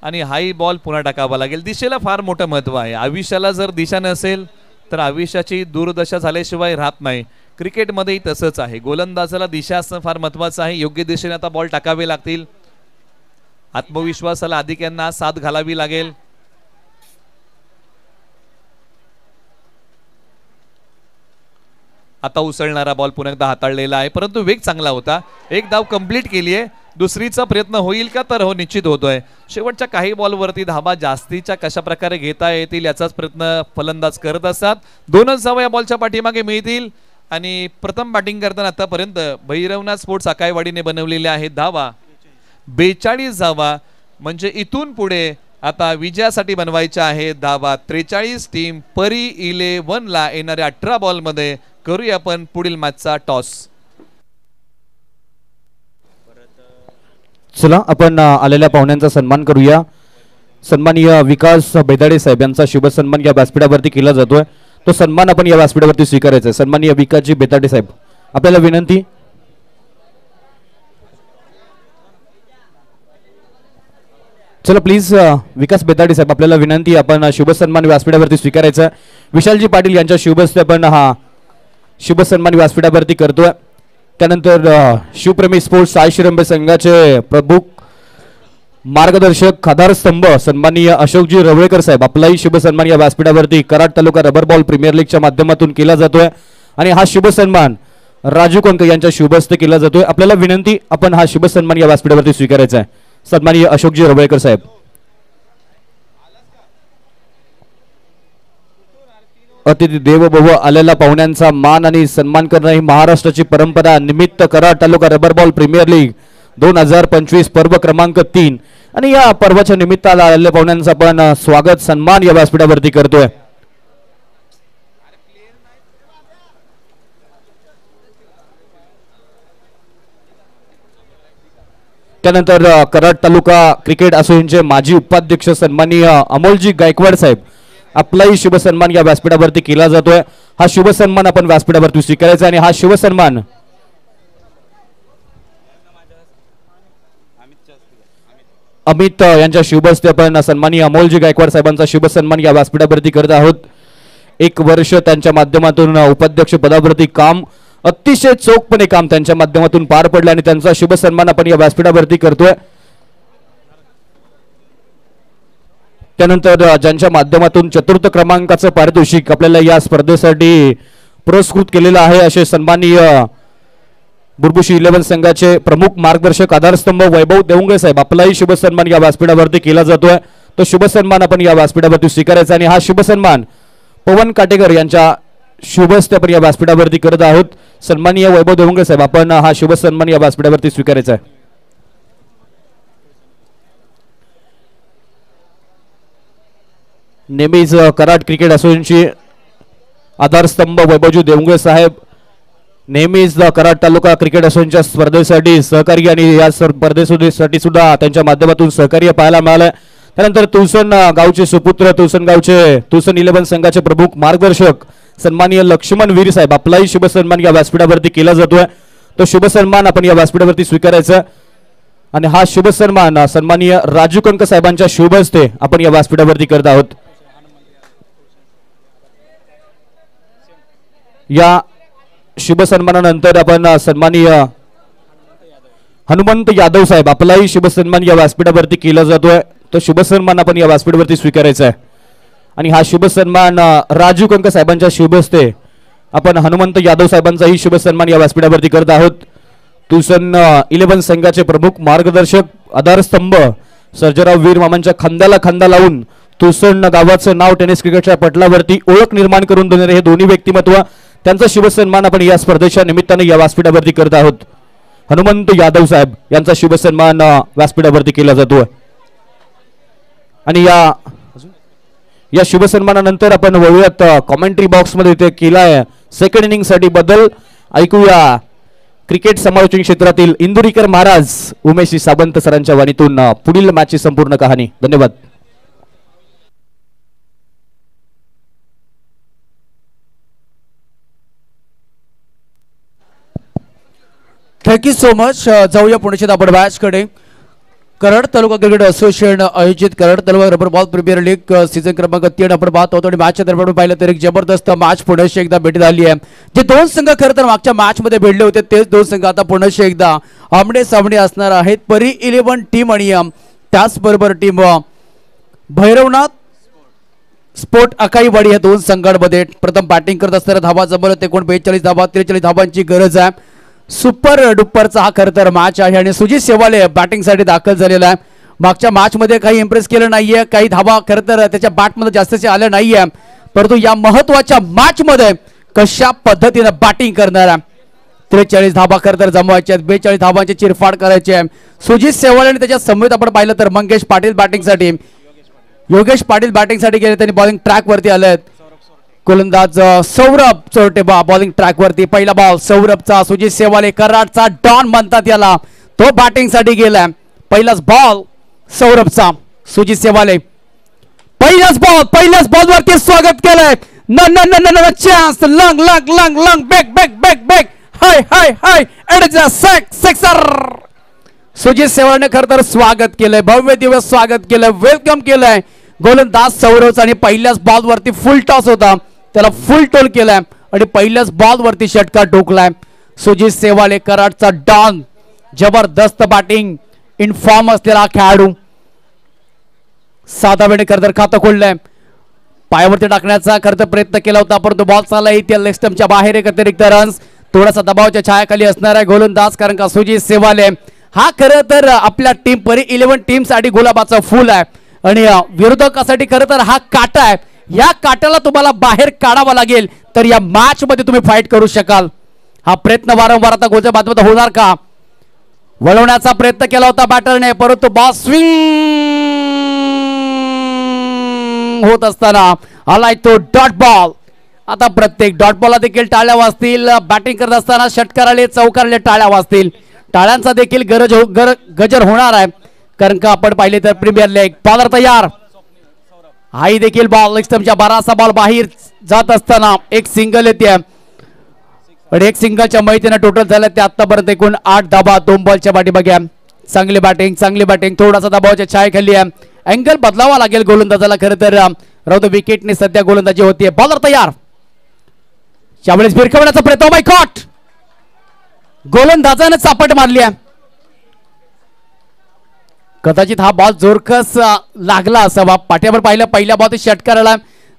आणि हाई बॉल पुन्हा टाकावा लागेल. दिशेला फार मोठं महत्व आहे. आयुष्याला जर दिशा नसेल तर आयुष्याची दुर्दशा झाल्याशिवाय राहत नाही. क्रिकेटमध्येही तसंच आहे. गोलंदाजाला दिशा असणं फार महत्वाचं आहे. योग्य दिशेने आता बॉल टाकावे लागतील. आत्मविश्वासाला अधिक यांना साथ घालावी लागेल. आता उसळणारा बॉल पुन्हा एकदा हाताळलेला आहे परंतु वेग चांगला होता. एक धाव कंप्लीट केली आहे. दुसरीचा प्रयत्न होईल का तर हो निश्चित होतोय. शेवटच्या काही बॉलवरती धावा जास्तीच्या कशा प्रकारे घेता येतील याचाच प्रयत्न फलंदाज करत असतात. 2च धावा या बॉलच्या पाठीमागे मिळतील आणि प्रथम बॅटिंग करताना आतापर्यंत भैरवनाथ स्पोर्ट्स आकाईवाडीने बनवलेल्या आहेत धावा 42 धावा. म्हणजे इथून पुढे आता विजयासाठी बनवायच्या आहेत धावा 43. टीम परी 11ला येणाऱ्या 18 बॉलमध्ये करूया आपण पुढील मॅचचा टॉस. चला आपण आलेल्या पाहुण्यांचा सन्मान करूया. सन्माननीय विकास बेदाडे साहेब यांचा शुभ सन्मान या व्यासपीठावरती केला जातोय. तो सन्मान आपण या व्यासपीठावरती स्वीकारायचा आहे. सन्माननीय विकासजी बेदाडे साहेब आपल्याला विनंती. चला प्लीज विकास बेदाडे साहेब आपल्याला विनंती. आपण शुभ सन्मान व्यासपीठावरती स्वीकारायचा आहे. विशालजी पाटील यांच्या शुभ हस्ते आपण हा शुभ सन्मान व्यासपीठावरती करतोय. त्यानंतर शिवप्रेमी स्पोर्ट्स साई शिरंबे संघाचे प्रमुख मार्गदर्शक आधारस्तंभ सन्माननीय अशोकजी रवळेकर साहेब आपलाही शुभ सन्मान या व्यासपीठावरती Karad taluka rubber ball premier लीगच्या माध्यमातून केला जातोय आणि हा शुभ सन्मान राजू कंक यांच्या शुभ हस्ते केला जातोय. आपल्याला विनंती आपण हा शुभ सन्मान या व्यासपीठावरती स्वीकारायचा आहे. सन्माननीय अशोकजी रवळेकर साहेब. अतिथी देव भव आलेल्या पाहुण्यांचा मान आणि सन्मान करणं ही महाराष्ट्राची परंपरा. निमित्त Karad taluka rubber ball premier league 2025 पर्व क्रमांक 3 आणि या पर्वाच्या निमित्ताला आलेल्या पाहुण्यांचा आपण स्वागत सन्मान या व्यासपीठावरती करतोय. त्यानंतर कराड तालुका क्रिकेट असोसिएशनचे माजी उपाध्यक्ष सन्माननीय अमोलजी गायकवाड साहेब आपलाही शुभ सन्मान या व्यासपीठावरती केला जातोय. हा शुभ सन्मान आपण व्यासपीठावरती स्वीकारायचा आणि हा शुभ सन्मान अमित यांच्या शुभ हस्ते आपण सन्माननीय अमोलजी गायकवाड साहेबांचा शुभ सन्मान या व्यासपीठावरती करत आहोत. 1 वर्ष त्यांच्या माध्यमातून उपाध्यक्ष पदावरती काम अतिशय चोखपणे काम त्यांच्या माध्यमातून पार पडलं आणि त्यांचा शुभ सन्मान आपण या व्यासपीठावरती करतोय. त्यानंतर ज्यांच्या माध्यमातून 4th क्रमांकाचं पारितोषिक आपल्याला या स्पर्धेसाठी पुरस्कृत केलेलं आहे असे सन्माननीय बुरबुशी 11 संघाचे प्रमुख मार्गदर्शक आधारस्तंभ वैभव देवंगे साहेब आपलाही शुभ सन्मान या व्यासपीठावरती केला जातोय. तो शुभ सन्मान आपण या व्यासपीठावरती स्वीकारायचा आणि हा शुभ सन्मान पवन काटेकर यांच्या शुभ हस्ते आपण या व्यासपीठावरती करत आहोत. सन्माननीय वैभव देवंगे साहेब आपण हा शुभ सन्मान या व्यासपीठावरती स्वीकारायचा आहे. नेहमीच कराड क्रिकेट असोसिएशनची आधारस्तंभ वैभवजी देवंगे साहेब नेहमीच कराड तालुका क्रिकेट असोसिएशनच्या स्पर्धेसाठी सहकारी आणि या स्पर्धेसाठी सुद्धा त्यांच्या माध्यमातून सहकार्य पाहायला मिळालं. त्यानंतर तुळसण गावचे सुपुत्र तुळसण 11 संघाचे प्रमुख मार्गदर्शक सन्माननीय लक्ष्मण वीर साहेब आपलाही शुभ सन्मान या व्यासपीठावरती केला जातोय. तो शुभ सन्मान आपण या व्यासपीठावरती स्वीकारायचा आणि हा शुभ सन्मान सन्माननीय राजू कंक साहेबांच्या शुभ हस्ते आपण या व्यासपीठावरती करत आहोत. या शुभ सन्मानानंतर आपण सन्माननीय हनुमंत यादव साहेब आपलाही शुभ सन्मान या व्यासपीठावरती केला जातोय. तो शुभ सन्मान आपण या व्यासपीठावरती स्वीकारायचा आहे आणि हा शुभ सन्मान राजू कंक साहेबांच्या शुभ हस्ते आपण हनुमंत यादव साहेबांचाही शुभ सन्मान या व्यासपीठावरती करत आहोत. तुळसण 11 संघाचे प्रमुख मार्गदर्शक आधारस्तंभ सर्जेराव वीर मामांच्या खांद्याला खांदा लावून तुळसण गावाचं नाव टेनिस क्रिकेटच्या पटलावरती ओळख निर्माण करून देणारे हे दोन्ही व्यक्तिमत्व त्यांचा शुभ सन्मान आपण या स्पर्धेच्या निमित्ताने या व्यासपीठावरती करत आहोत. हनुमंत यादव साहेब यांचा शुभ सन्मान व्यासपीठावरती केला जातो आणि या शुभ सन्मानानंतर आपण वळूयात कॉमेंट्री बॉक्स मध्ये ते केलाय सेकंड इनिंग साठी बदल. ऐकूया क्रिकेट समालोचन क्षेत्रातील इंदुरीकर महाराज उमेश सावंत सरांच्या वाणीतून पुढील मॅचची संपूर्ण कहाणी. धन्यवाद. Thank you so much. जाऊया पुण्याच्या आपण मॅच कडे. कराड तालुका क्रिकेट असोसिएशन आयोजित Karad taluka rubber ball premier league season क्रमांक 3 आपण पाहत होतो आणि मॅचच्या दरम्यान पाहिलं तर एक जबरदस्त मॅच पुण्याशी एकदा भेट झाली आहे. जे 2 संघ खरं तर मागच्या मॅच मध्ये भेटले होते तेच 2 संघ आता पुण्याशी एकदा आमने सामने असणार आहेत. परी 11 टीम आणि त्याचबरोबर टीम भैरवनाथ स्पोर्ट अकाईवाडी या 2 संघांमध्ये प्रथम बॅटिंग करत असताना धावा जमलं 42 धावा 43 धावांची गरज आहे. सुपर डुपरचा हा खरं तर मॅच आहे आणि सुजित शेवाले बॅटिंग साठी दाखल झालेला आहे. मागच्या मॅच मध्ये काही इम्प्रेस केलं नाहीये, काही धावा खरं तर त्याच्या बॅट मध्ये जास्तचे आल्या नाहीये, परंतु या महत्वाच्या मॅच मध्ये कशा पद्धतीने बॅटिंग करणार आहे. 43 धावा खरं तर जमवायच्या आहेत, 42 धावांची चिरफाड करायची आहे. सुजित शेवाले आणि त्याच्या समवेत आपण पाहिलं तर मंगेश पाटील बॅटिंग साठी योगेश पाटील बॅटिंग साठी गेले, त्यांनी बॉलिंग ट्रॅक वरती आलेत. गोलंदाज सौरभ चोरटे बॉलिंग ट्रॅक वरती. पहिला बॉल सौरभचा. सुजित शेवाले कराडचा डॉन म्हणतात याला, तो बॅटिंग साठी गेलाय. पहिलाच बॉल सौरभचा. सुजित शेवाले पहिलाच बॉल वरती स्वागत केलंय. न chance long long long long back back back back high high high it is a sixer. Sujit शेवाळने खरं तर स्वागत केलंय, भव्य दिवस स्वागत केलंय, वेलकम केलंय गोलंदाज सौरभचा. आणि पहिल्याच बॉल वरती फुल टॉस होता, त्याला फुल टोल केलाय आणि पहिल्याच बॉल वरती षटकार ठोकलाय. सुजित शेवाळे कराडचा डॉन, जबरदस्त बॅटिंग इन फॉर्म असलेला खेळाडू. 7 वेळी खरं तर खातं खोललंय. पायावरती टाकण्याचा खरं तर प्रयत्न केला होता, परंतु बॉल चालला इथे लेग स्टंपच्या बाहेर. एक अतिरिक्त रन्स. थोडासा दबावाच्या छायाखाली असणार आहे गोलंदाज, कारण का सुजित शेवाळे हा खरं तर आपल्या टीम परी 11 टीम साठी गुलाबाचा फुल आहे आणि विरोधकासाठी खरं तर हा काटा आहे. या काट्याला तुम्हाला बाहेर काढावा लागेल तर या मॅच मध्ये तुम्ही फाईट करू शकाल. हा प्रयत्न वारंवार आता गोलच्या बाजूला होणार का? वळवण्याचा प्रयत्न केला होता बॅटरने, परंतु बॉल स्विंग होत असताना आलाय तो डॉट बॉल. आता प्रत्येक डॉट बॉलला देखील टाळ्या वाजतील. बॅटिंग करत असताना षटकाराले चौकाराले टाळ्या वाजतील. टाळ्यांचा देखील गजर होणार आहे, कारण का आपण पाहिले तर प्रीमियर लीग बॉलर तयार. हाही देखील बॉल स्टंपच्या बाराचा बॉल बाहेर जात असताना एक सिंगल येते, पण एक सिंगलच्या माहितीनं टोटल झालं ते आतापर्यंत एकूण 8 धाबा 2 बॉलच्या पाठीमागे. चांगली बॅटिंग थोडासा दबावाच्या छायेखाली आहे. अँगल बदलावा लागेल गोलंदाजाला. खरं तर राहतो विकेटने सध्या गोलंदाजी होतीये. बॉलर तयार. त्यावेळेस भिरकवण्याचा प्रयत्न. माय गॉड, गोलंदाजाने चापट मारली आहे. कदाचित हा बॉल जोरकस लागला असावा. पाठ्यावर पाहिलं पहिल्या बॉल षटकार आला,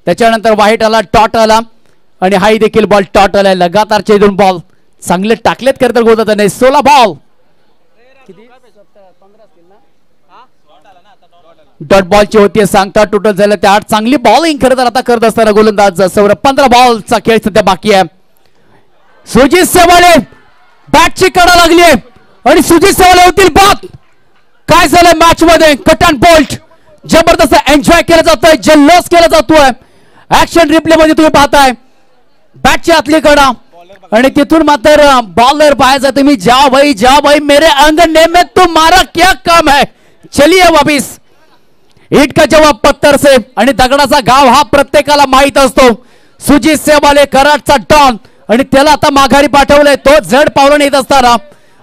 त्याच्यानंतर वाईट आला, टॉट आला आणि हाही देखील बॉल टॉट आला. लगातारचे 2 बॉल चांगले टाकलेत खरं तर गोलंदाजाने. 16 बॉल डॉट बॉलची होती सांगता. टोटल झालं त्या 8. चांगली बॉलिंग खरं तर आता करत असताना गोलंदाज सौरभ. 15 बॉलचा खेळ सध्या बाकी आहे. सुजित सेवाळे बॅटची कडा लागली आहे आणि सुजित सेवाळे होतील बाद. काय झालंय मॅच मध्ये? कट अँड बोल्ट जबरदस्त एन्जॉय केला जातोय, जल्लोष केला जातोय. ऍक्शन रिप्ले मध्ये तुम्ही पाहताय बॅटची आतली कडा आणि तिथून मात्र बॉलर बाहेर जातो. तुम्ही जा भाई मेरे अंगने में तुम्हारा क्या काम है, चलिए वापिस. ईट का जवाब पत्थर से आणि दगडाचा गाव हा प्रत्येकाला माहित असतो. सुजित सेवाले कराडचा डॉन आणि त्याला आता माघारी पाठवलंय. तो जड पावलं येत असताना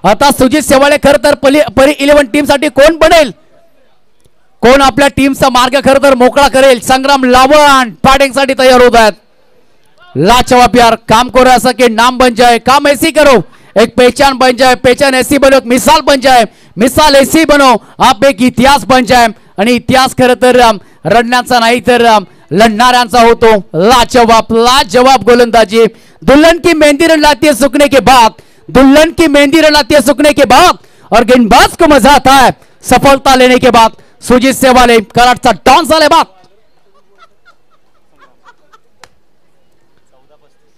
आता सुजित सेवाळे खरं तर परी 11 टीम साठी कोण बनेल, कोण आपल्या टीमचा मार्ग खरं तर मोकळा करेल. संग्राम लावण बॅटिंग साठी तयार होत आहेत. लाजवाब यार, काम करो ऐसा कि नाम बन जाए, काम ऐसी करो एक पहचान बन जाए, पहचान ऐसी बनो एक मिसाल बन जाए, मिसाल ऐसी बनो आप एक इतिहास बन जाए. आणि इतिहास खरं तर रडण्याचा नाही तर लढणाऱ्यांचा होतो. लाजवाब गोलंदाजी. दुल्हन की मेहंदी रन लाती है सूखने के बाद, दुल्हन की मेहंदी रन लाती है सूखने के बाद और गेंदबाज को मजा आता है सफलता लेने के बाद. सुजित सेवाले कराडचा डॉन झाले बाद.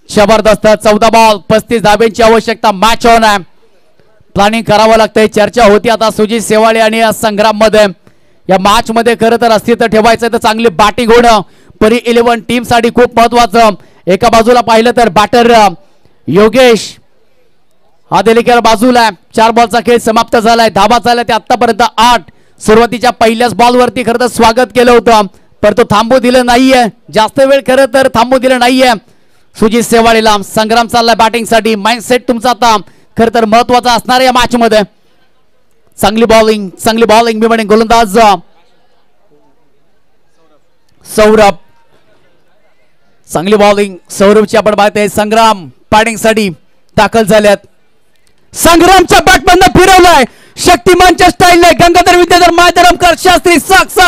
जबरदस्त 14 बॉल 35 धाब्यांची आवश्यकता. मॅच ऑन आहे. प्लॅनिंग करावं लागतंय. चर्चा होती आता सुजित सेवाळे आणि संग्राम मध्ये. या मॅच मध्ये खरं तर अस्तित्व ठेवायचं तर चांगली बॅटिंग होणं परी 11 टीम साठी खूप महत्वाचं. एका बाजूला पाहिलं तर बॅटर योगेश हा देखील बाजूला. 4 बॉलचा खेळ समाप्त झालाय. धाबा झाला ते आतापर्यंत 8. सुरुवातीच्या पहिल्याच बॉल वरती खरं तर स्वागत केलं होतं, पण तो थांबू दिलं नाहीये. जास्त वेळ खरं तर थांबू दिलं नाहीये सुजित सेवाळेला. संग्राम चाललाय बॅटिंग साठी. माइंडसेट तुमचा आता खरं तर महत्वाचा असणार या मॅच मध्ये. चांगली बॉलिंग मी म्हणेन गोलंदाज सौरभ. चांगली बॉलिंग सौरभची आपण पाहतोय. संग्राम बॅटिंग साठी दाखल झाल्यात. संग्रामच्या बॅट मधनं फिरवलाय शक्तिमानच्या स्टाईलने. गंगाधर विद्याधर मायधरमकर शास्त्री सक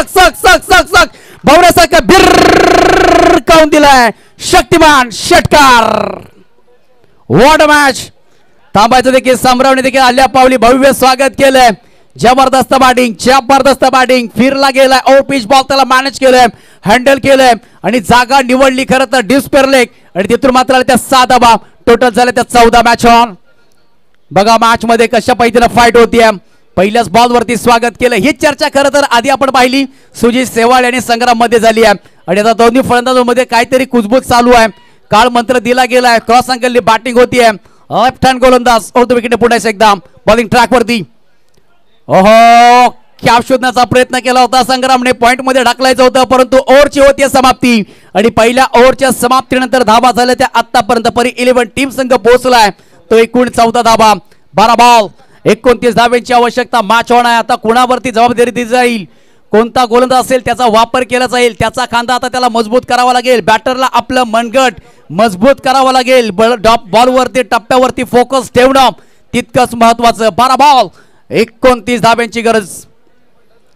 भवनासारखा बिर काऊन दिलाय शक्तिमान षटकार. What match. थांबायचं देखील संभ्रमने देखील आल्या पावली भव्य स्वागत केलंय. जबरदस्त बॅटिंग फिरला गेलाय. ओव्हर पिच बॉल त्याला मॅनेज केलंय, हँडल केलंय आणि जागा निवडली खरं तर डिस्पेअर लेग आणि तिथून मात्र त्या 7 धाबा. टोटल झाले त्या 14. Match on. बघा मॅच मध्ये कशा पद्धतीने फाईट होतीये. पहिल्याच बॉल वरती स्वागत केलं. ही चर्चा खरं तर आधी आपण पाहिली सुजित सेवाळे आणि संग्राम मध्ये झाली आहे आणि आता दोन्ही फलंदाजांमध्ये काहीतरी कुजबूज चालू आहे. काळ मंत्र दिला गेलाय. क्रॉस अँगलनी बॅटिंग होतीये. लेफ्ट हँड गोलंदाज होतो विकेट पुढे एकदा बॉलिंग ट्रॅक वरती. ओहो, कॅप शोधण्याचा प्रयत्न केला होता संग्रामने. पॉइंट मध्ये ढकलायचं होतं, परंतु ओव्हरची होती समाप्ती आणि पहिल्या ओव्हरच्या समाप्तीनंतर धाबा झाल्या त्या आतापर्यंत परी 11 टीम संघ पोहोचलाय. तो एकूण 14 धाबा 12 बॉल 29 धाब्यांची आवश्यकता. मॅच ऑन आहे. आता कुणावरती जबाबदारी दिली जाईल, कोणता गोलंदाज असेल त्याचा वापर केला जाईल. त्याचा खांदा आता त्याला मजबूत करावा लागेल. बॅटरला आपलं मनगट मजबूत करावं लागेल. बॉलवरती टप्प्यावरती फोकस ठेवणं तितकंच महत्वाचं. 12 बॉल 29 धाब्यांची गरज.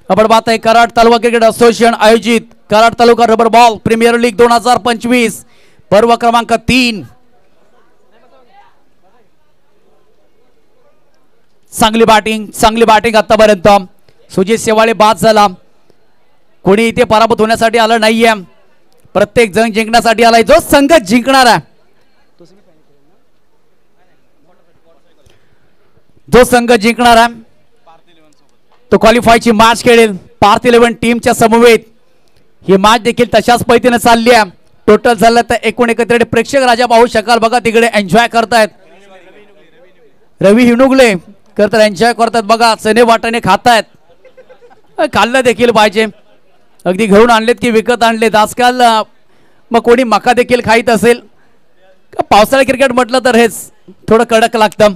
आपण पाहताय कराड तालुका क्रिकेट असोसिएशन आयोजित Karad taluka rubber ball premier league 2025 पर्व क्रमांक 3. चांगली बॅटिंग आतापर्यंत. सुजित सेवाळे बाद झाला. कोणी इथे पराभूत होण्यासाठी आलं नाहीये. प्रत्येक जण जिंकण्यासाठी आलाय. जो संघ जिंकणार आहे, जो संघ जिंकणार आहे तो क्वालिफायची मॅच खेळेल. पार्थ 11 टीमच्या समवेत ही मॅच देखील तशाच पद्धतीने चालली आहे. टोटल झालं तर एकूण एकत्रित प्रेक्षक राजा पाहू शकाल. बघा तिकडे एन्जॉय करतायत. रवी हिनुगले खरं तर एन्जॉय करतात बघा, चणे वाटाणे खातायत, खाल्लं देखील पाहिजे. अगदी घेऊन आणलेत की विकत आणलेत आजकाल. मग कोणी मका देखील खाईत असेल. पावसाळी क्रिकेट म्हटलं तर हेच थोडं कडक लागतं.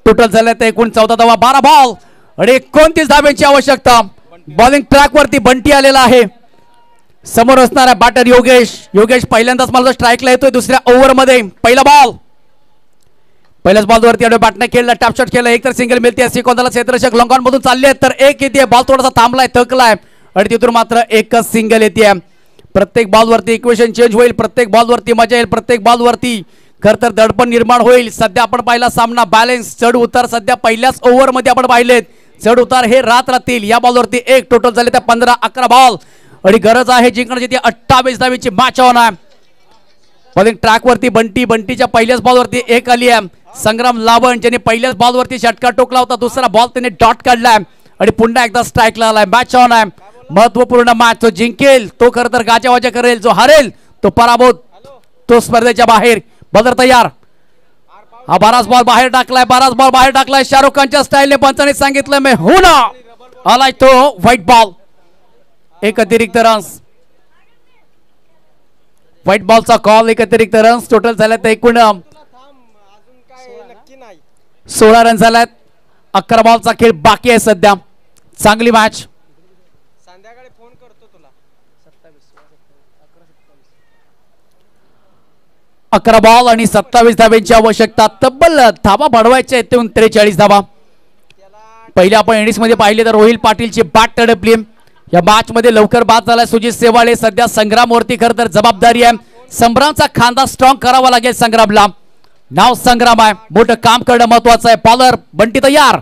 टोटल झालं तर 14 धावा, 12 बॉल आणि 29 धाब्यांची आवश्यकता. बॉलिंग ट्रॅक वरती बंटी आलेला आहे. समोर असणारा बॅटर योगेश पहिल्यांदाच मला स्ट्राईकला येतोय दुसऱ्या ओव्हर मध्ये. पहिला बॉल, पहिल्याच बॉल वरती बॅटने खेळला, टॅप शॉट केला, एक तर सिंगल मिळते. सिकोंदाला क्षेत्ररक्षक लॉंग ऑन मधून चालले तर एक येते. बॉल थोडासा थांबलाय, थकलाय आणि तिथून मात्र एकच सिंगल येते. प्रत्येक बॉल वरती इक्वेशन चेंज होईल, प्रत्येक बॉल वरती मजा येईल, प्रत्येक बॉल वरती खर तर दडपण निर्माण होईल. सध्या आपण पाहिला सामना बॅलन्स, चढ उतार सध्या पहिल्याच ओव्हर मध्ये आपण पाहिलेत. चढ उतार हे राहतील. या बॉल वरती एक, टोटल झाले त्या 15-11 बॉल आणि गरज आहे जिंकण्याची. ती 28 धावेची मॅच ऑन आहे. बॉलिंग ट्रॅक वरती बंटीच्या पहिल्याच बॉल वरती एक आली आहे. संग्राम लावण ज्यांनी पहिल्याच बॉल वरती षटकार टोकला होता, दुसरा बॉल त्याने डॉट काढलाय आणि पुन्हा एकदा स्ट्राईकला आलाय. मॅच ऑन आहे, महत्वपूर्ण मॅच. जो जिंकेल तो खरं तर गाजावाजा करेल, जो हरेल तो पराभूत, तो स्पर्धेच्या बाहेर. बदर तयार, हा 12 बॉल बाहेर टाकलाय. शाहरुख खानच्या स्टाईलने पंचाने सांगितलं मी हो ना, आलाय तो व्हाईट बॉल. एक अतिरिक्त रन्स, व्हाईट बॉलचा कॉल, एक अतिरिक्त रन्स. टोटल झाल्यात एकूण 16 रन झाल्यात. 11 बॉलचा खेळ बाकी आहे सध्या. चांगली मॅच. संध्याकाळी फोन करतो तुला. 11 बॉल आणि 27 धाब्यांची आवश्यकता. तब्बल धाबा वाढवायच्या आहेत 43 धाबा. पहिले आपण इंडिज मध्ये पाहिले तर रोहिल पाटीलची बॅट तडपली. या मॅच मध्ये लवकर बाद झाला सुजित सेवाळे. सध्या संग्राम वरती खरं तर जबाबदारी आहे. संग्रामचा खांदा स्ट्रॉंग करावा लागेल संग्रामला. नाव संग्राम आहे, मोठं काम करणं महत्वाचं आहे. बॉलर बंटी तयार.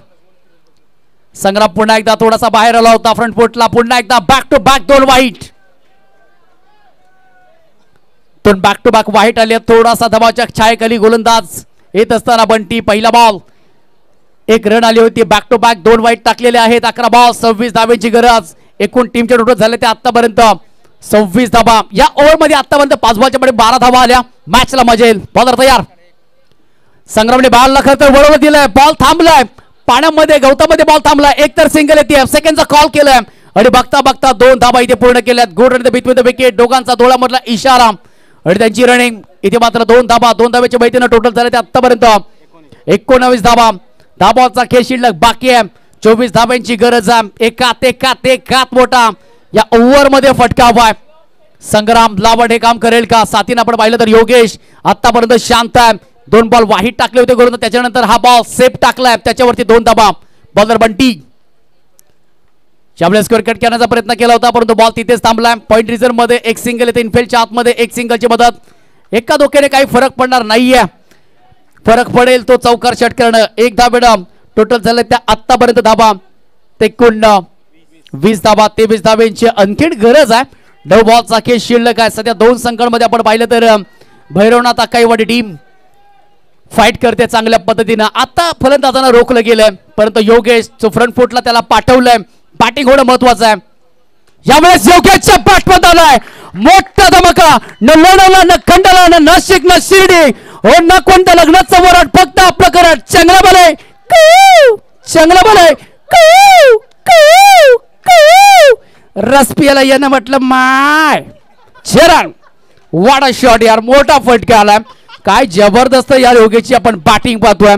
संग्राम पुन्हा एकदा थोडासा बाहेर आला होता फ्रंट फुटला. पुन्हा एकदा बॅक टू बॅक 2 वाईट. बॅक टू बॅक वाईट आले. थोडासा दबावच्या छायेखाली गोलंदाज येत असताना बंटी. पहिला बॉल 1 रन आली होती. बॅक टू बॅक 2 वाईट टाकलेले आहेत. 11 बॉल 26 धाब्यांची गरज. एकूण टीमचे टोटल झाले ते आतापर्यंत 26 धाबा. या ओव्हर मध्ये आतापर्यंत 5 बॉलच्या मध्ये 12 धाबा आल्या. मॅचला मजा येईल. बॉलर तयार. संग्रामने बॉलला खरं तर बरोबर दिलाय. बॉल थांबलाय पाण्यामध्ये, गवतामध्ये बॉल थांबलाय. एक तर सिंगल येते. सेकंडचा कॉल केलाय आणि बघता 2 धाबा इथे पूर्ण केल्यात. Good run between the wicket. दोघांचा डोळामधला इशारा आणि त्यांची रनिंग. इथे मात्र 2 धाब्याच्या बैठीनं टोटल झाले ते आतापर्यंत 19 धाबा. 10 बॉलचा खेळ शिल्लक बाकी आहे. 24 धाब्यांची गरज आहे. एकात मोठा या ओव्हर मध्ये फटका हवाय. संग्राम लावड हे काम करेल का? साथीनं आपण पाहिलं तर योगेश आतापर्यंत शांत आहे. 2 बॉल वाईट टाकले होते गोलंदाज. त्याच्यानंतर हा बॉल सेफ टाकलाय, त्याच्यावरती 2 धाबा. बॉलर बंटी त्यामुळे स्कोअर कट करण्याचा प्रयत्न केला होता परंतु बॉल तिथेच थांबलाय. पॉईंट रिझर्व मध्ये एक सिंगल येते. इनफिल्डच्या आतमध्ये एक सिंगलची मदत. एका धोक्याने काही फरक पडणार नाहीये. फरक पडेल तो चौकार षटकरण. 1 धाबेडम. टोटल झालं त्या आतापर्यंत धाबा ते एकूण 20 धाबा. 23 धाब्यांची आणखीन गरज आहे. 9 बॉलचा खेळ शिल्लक आहे. सध्या 2 संघांमध्ये आपण पाहिलं तर भैरवनाथ अक्काईवाडी टीम फाईट करते चांगल्या पद्धतीनं. आता फलंदाजांना रोखलं गेलंय परंतु योगेश जो फ्रंट फुटला त्याला पाठवलंय. बॅटिंग होणं महत्वाचं आहे. यावेळेस योगेशच्या बॅटमध्ये आलाय मोठा धमाका. न लढवला, न खंडला, न नाशिक, न शिर्डी, हो ना कोणत्या लग्नाचं वराट. फक्त आपलं करत चांगला भले रसपियाला यानं म्हटलं माय चरण. वाडा शॉट यार, मोठा फटका आलाय. काय जबरदस्त यार योगेशची आपण बॅटिंग पाहतोय.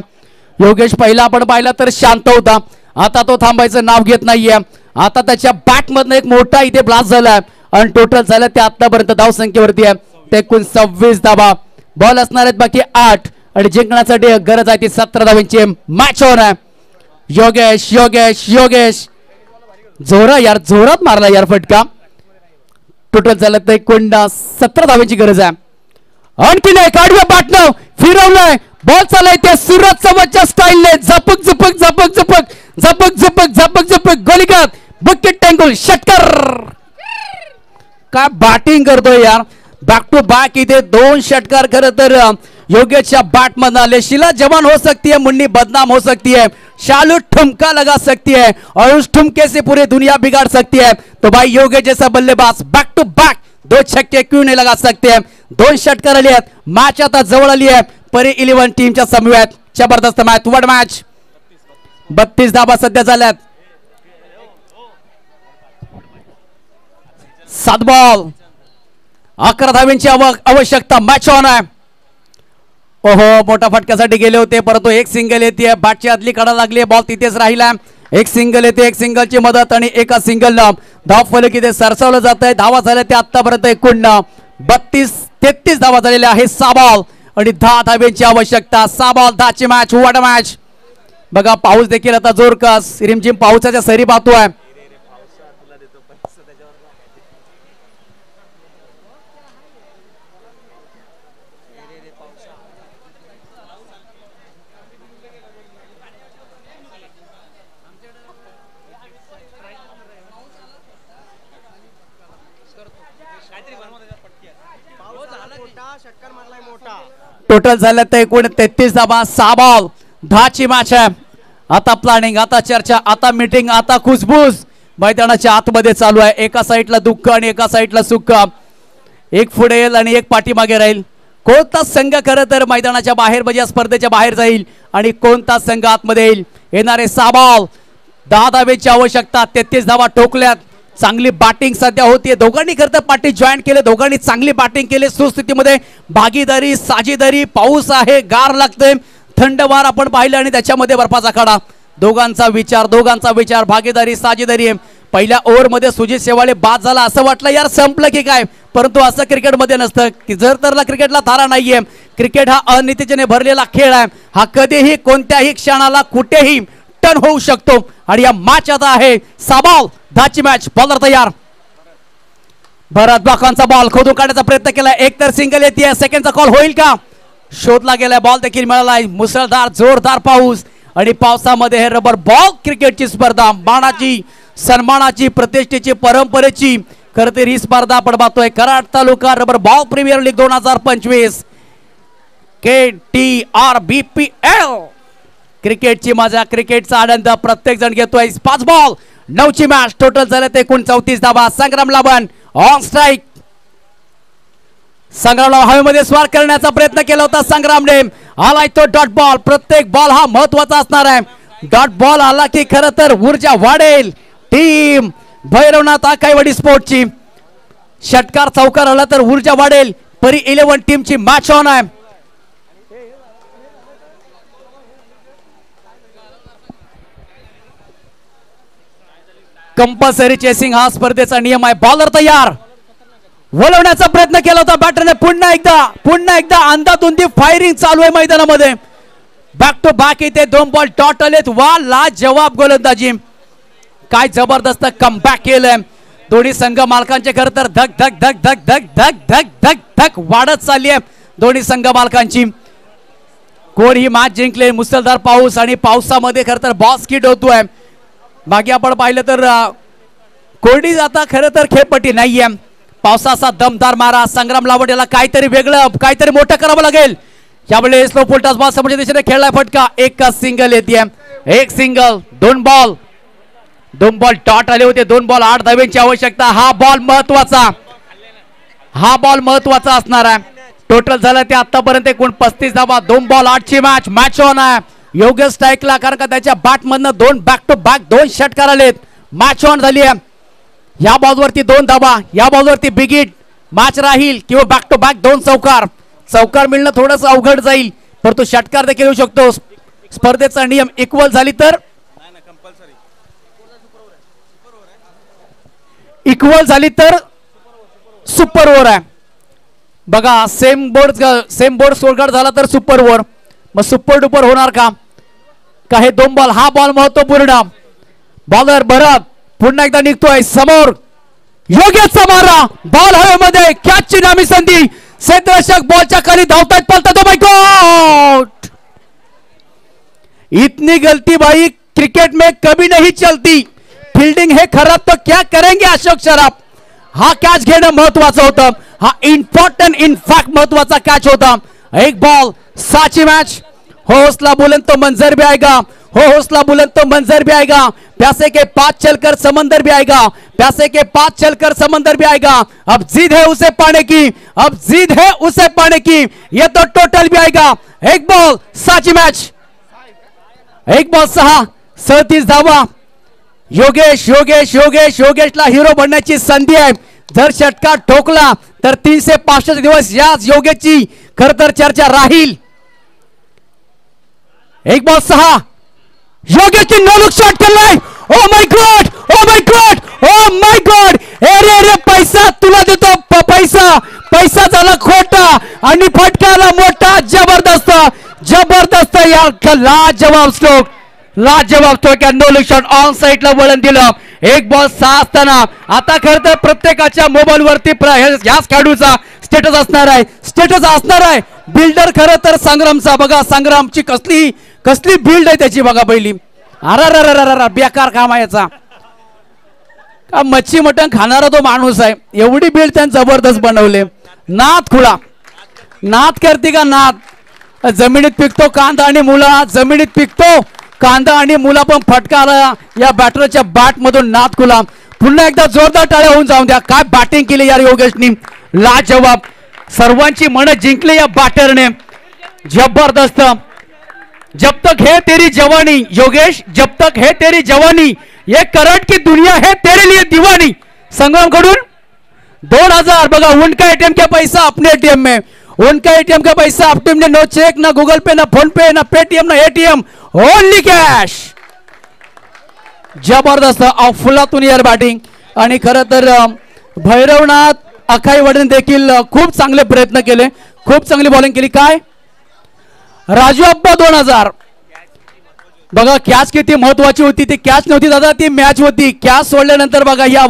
योगेश पहिला आपण पाहिला तर शांत होता. आता तो थांबायचं नाव घेत नाहीये. आता त्याच्या बॅट मधनं एक मोठा इथे ब्लास्ट झालाय आणि टोटल झालं ते आतापर्यंत धाव संख्येवरती आहे ते एकूण 26 धाबा. बॉल असणार आहेत बाकी 8 आणि जिंकण्यासाठी गरज आहे ती 17 धावांची. मॅच ऑन आहे. योगेश जोरात मारला यार फटका. टोटल झालं तर एकूण 17 धावांची गरज आहे. आणखी नाही काढूया बॅटनं फिरवलंय. बॉल चाललाय त्या सूरज चव्हाणच्या स्टाईलने. झपक गोलीगत विकेट टँगल षटकार. काय बॅटिंग करतोय यार. बॅक टू बॅक इथे 2 षटकार खरं तर योगेशच्या बॅट मधून आले. शिला जवान हो सकती है, मुन्नी बदनाम हो सकती है, शालू ठुमका लगा सकती है और उस ठुमके से पूरी दुनिया बिगाड़ सकती है. तो भाई योगेश जैसा बल्लेबाज बैक टू बैक 2 छक्के क्यों नहीं लगा सकते हैं. 2 षटकार आले आहेत. मॅच आता जवळ आली आहे. परी 11 टीमच्या समवेत जबरदस्त मॅच, वड मॅच. 32 धावा सध्या झाल्यात. 7 बॉल 11 धावांची आवश्यकता. मॅच ऑन आहे. ओहो, मोठा फटक्यासाठी गेले होते परंतु एक सिंगल येते. बॅटची आदली कडा लागली, बॉल तिथेच राहिला. एक सिंगल येते, एक सिंगलची मदत आणि एका सिंगलला धाव फलक इथे सरसावलं जात आहे. धावा झाल्या ते आतापर्यंत एकूण 32-33 धावा झालेल्या आहे. 6 बॉल आणि 10 धावांची आवश्यकता. 6 बॉल 10ची मॅच, वड मॅच. बघा पाऊस देखील आता जोरकस रिमझिम पावसाच्या सरी पाहतोय. टोटल झालं तर एकूण 33 धावा. 6 बॉल 10ची मॅच आहे. आता प्लॅनिंग, आता चर्चा, आता मीटिंग, आता खुसबूस मैदानाच्या आतमध्ये चालू आहे. एका साईडला दुःख आणि एका साईडला सुख. एक पुढे येईल आणि एक पाठीमागे राहील. कोणता संघ खरं तर मैदानाच्या बाहेर म्हणजे या स्पर्धेच्या बाहेर जाईल आणि कोणता संघ आतमध्ये येईल. येणारे 6 बॉल 10 धावेची आवश्यकता. 33 धावा ठोकल्यात. चांगली बॅटिंग सध्या होतीये. दोघांनी खरं तर पार्टी जॉईन केले, दोघांनी चांगली बॅटिंग केली. सुस्थितीमध्ये भागीदारी, साजेदारी. पाऊस आहे, गार लागते, थंड वार आपण पाहिलं आणि त्याच्यामध्ये बर्फाचा खडा. दोघांचा विचार, भागीदारी, साजेदारी. पहिल्या ओव्हरमध्ये सुजित शेवाळे बाद झाला, असं वाटलं यार संपलं की काय, परंतु असं क्रिकेटमध्ये नसतं की जर तरला क्रिकेटला थारा नाहीये. क्रिकेट हा अनिश्चिततेने भरलेला खेळ आहे. हा कधीही कोणत्याही क्षणाला कुठेही टर्न होऊ शकतो आणि या मॅच आता आहे 6 बॉल 10ची मॅच. बॉलर तयार. भरत बाकांचा बॉल खोदून काढण्याचा प्रयत्न केला. एक तर सिंगल येते, सेकंडचा कॉल होईल का, शोधला गेलाय. बॉल देखील मिळाला. मुसळधार जोरदार पाऊस आणि पावसामध्ये हे रबर बॉल क्रिकेटची स्पर्धा, मानाची, सन्मानाची, प्रतिष्ठेची, परंपरेची खरं तर ही स्पर्धा आपण पाहतोय. Karad taluka rubber ball premier league 2025 KTRBPL. क्रिकेटची मजा, क्रिकेटचा आनंद प्रत्येक जण घेतोय. 5 बॉल 9ची मॅच. टोटल झाले ते एकूण 34 धावा. संग्राम लाबन ऑन स्ट्राईक. संग्रामला हवेमध्ये स्वार करण्याचा प्रयत्न केला होता संग्रामने. आलाय तो डॉट बॉल. प्रत्येक बॉल हा महत्वाचा असणार आहे. डॉट बॉल आला की खरं तर ऊर्जा वाढेल. टीम भैरवनाथ आकाईवाडी स्पोर्टची षटकार चौकार आला तर ऊर्जा वाढेल. परी 11 टीमची मॅच ऑन आहे. कंपल्सरी चेसिंग हा स्पर्धेचा नियम आहे. बॉलर तयार. वळवण्याचा प्रयत्न केला होता बॅटरने. पुन्हा एकदा अंधाधुंदी फायरिंग चालू आहे मैदानामध्ये. बॅक टू बॅक इथे 2 बॉल डॉट आलेत. वा ला जवाब गोलंदाजी. काय जबरदस्त कमबॅक केलंय. दोन्ही संघ मालकांचे खरं तर धक धक धक धक धक धक धक धक धक वाढत चालली आहे दोन्ही संघ मालकांची. कोण ही मॅच जिंकले. मुसळधार पाऊस आणि पावसामध्ये खरं तर बॉल स्किड होतोय. मागे आपण पाहिलं तर कोरडी आता खरं तर खेळपट्टी नाहीये. पावसाचा दमदार मारा. संग्राम लावड याला काहीतरी वेगळं, काहीतरी मोठं करावं लागेल. यावेळी स्लो फुल टॉस बॉल समोरच्या दिशेने खेळलाय फटका. एक सिंगल येते. एक सिंगल. 2 बॉल डॉट आले होते. 2 बॉल 8 धावेंची आवश्यकता. हा बॉल महत्वाचा असणार आहे. टोटल झालं ते आतापर्यंत एकूण 35 धावा. 2 बॉल 8ची मॅच. मॅच ऑन आहे. योग्य स्ट्राईकला कारण का त्याच्या बॅटमधनं 2 बॅक टू बॅक 2 षटकार आलेत. मॅच ऑन झाली आहे. या बॉलवरती 2 धावा, या बॉलवरती बिग हिट. मॅच राहील किंवा बॅक टू बॅक 2 चौकार मिळणं थोडंसं अवघड जाईल, परंतु षटकार देखील येऊ शकतो. स्पर्धेचा नियम इक्वल झाली तर सुपर ओव्हर आहे. बघा सेम बोर्ड स्कोरकार्ड झाला तर सुपर ओव्हर. मग सुपर डुपर होणार का हे 2 बॉल. हा बॉल महत्वपूर्ण. बॉलर भरत पुन्हा एकदा निघतोय समोर. योग्यचा मारा. बॉल हवेमध्ये. कॅचची नामी संधी. क्षेत्ररक्षक बॉलच्या खाली धावतात पळतात. माय गॉड, इतनी गलती भाई क्रिकेट में कभी नहीं चलती. फील्डिंग है खराब तो क्या करेंगे अशोक सराफ. हा कॅच घेणं महत्वाचं होतं. हा इम्पॉर्टंट इनफॅक्ट महत्वाचा कॅच होता. 1 बॉल 6ची मॅच. हौसला बुलंद तो मंजर भी आएगा. हौसला बुलंद तो मंजर भी आएगा. प्यासे के 5 चलकर समंदर भी आएगा. प्यासे के 5 चलकर समंदर भी आएगा. अब जिद है उसे पाने की. अब जिद है उसे पाने की. ये तो टोटल भी आएगा. 1 बॉल 6ची मॅच. एक बॉल 6 37 धावा. योगेश योगेश योगेश योगेशला हिरो बनण्याची संधी आहे. जर षटका ठोकला तर 365 दिवस याच योगेशची खर तर चर्चा राहील. एक बॉल 6 योगेशची नो लुक शॉट केलाय. Oh my God oh my God oh my God. अरे रे पैसा तुला देतो पैसा. पैसा झाला खोटा आणि फटकाला मोठा. जबरदस्त जबरदस्त या लाजवाब स्ट्रोक लाजवाब स्ट्रोक या नो लुक शॉट ऑन साइडला वळण दिलं. एक बॉल 6 असताना आता खरं तर प्रत्येकाच्या मोबाईल वरती याच खेळाडूचा स्टेटस असणार आहे. बिल्डर खरं तर संग्रामचा. बघा संग्रामची कसली कसली बिल्ड आहे त्याची बघा पहिली. अरा बेकार काम आहे याचा. का मच्छी मटण खाणारा तो माणूस आहे. एवढी बिल्ड त्याने जबरदस्त बनवले. नाद खुळा नाद करते का नाद. जमिनीत पिकतो कांदा आणि मुला. जमिनीत पिकतो कांदा आणि मुला पण फटका आला या बॅटरच्या बॅट मधून. नाद खुला. पुन्हा एकदा जोरदार टाळ्या होऊन जाऊन द्या. काय बॅटिंग केली यार योगेशनी. लाजवाब. सर्वांची मन जिंकली या बॅटरने. जबरदस्त. जब तक है तेरी जवानी योगेश जब तक है तेरी जवानी ये करंट की दुनिया है तेरे लिए दीवानी. संग्राम कडून 2000. बघा उनका एटीएम का पैसा अपने एटीएम में. उनका एटीएम का पैसा अपने में. नो चेक ना गूगल पे ना फोन पे ना पेटीएम ना एटीएम ओनली कॅश. जबरदस्त अफलातून यार बॅटिंग. आणि खरं तर भैरवनाथ अखाई वडील देखील खूप चांगले प्रयत्न केले. खूप चांगली बॉलिंग केली. काय राजू अप्पा 2000. बघा कॅच किती महत्वाची होती. ती कॅच नव्हती दादा ती मॅच होती. कॅच सोडल्यानंतर बघा या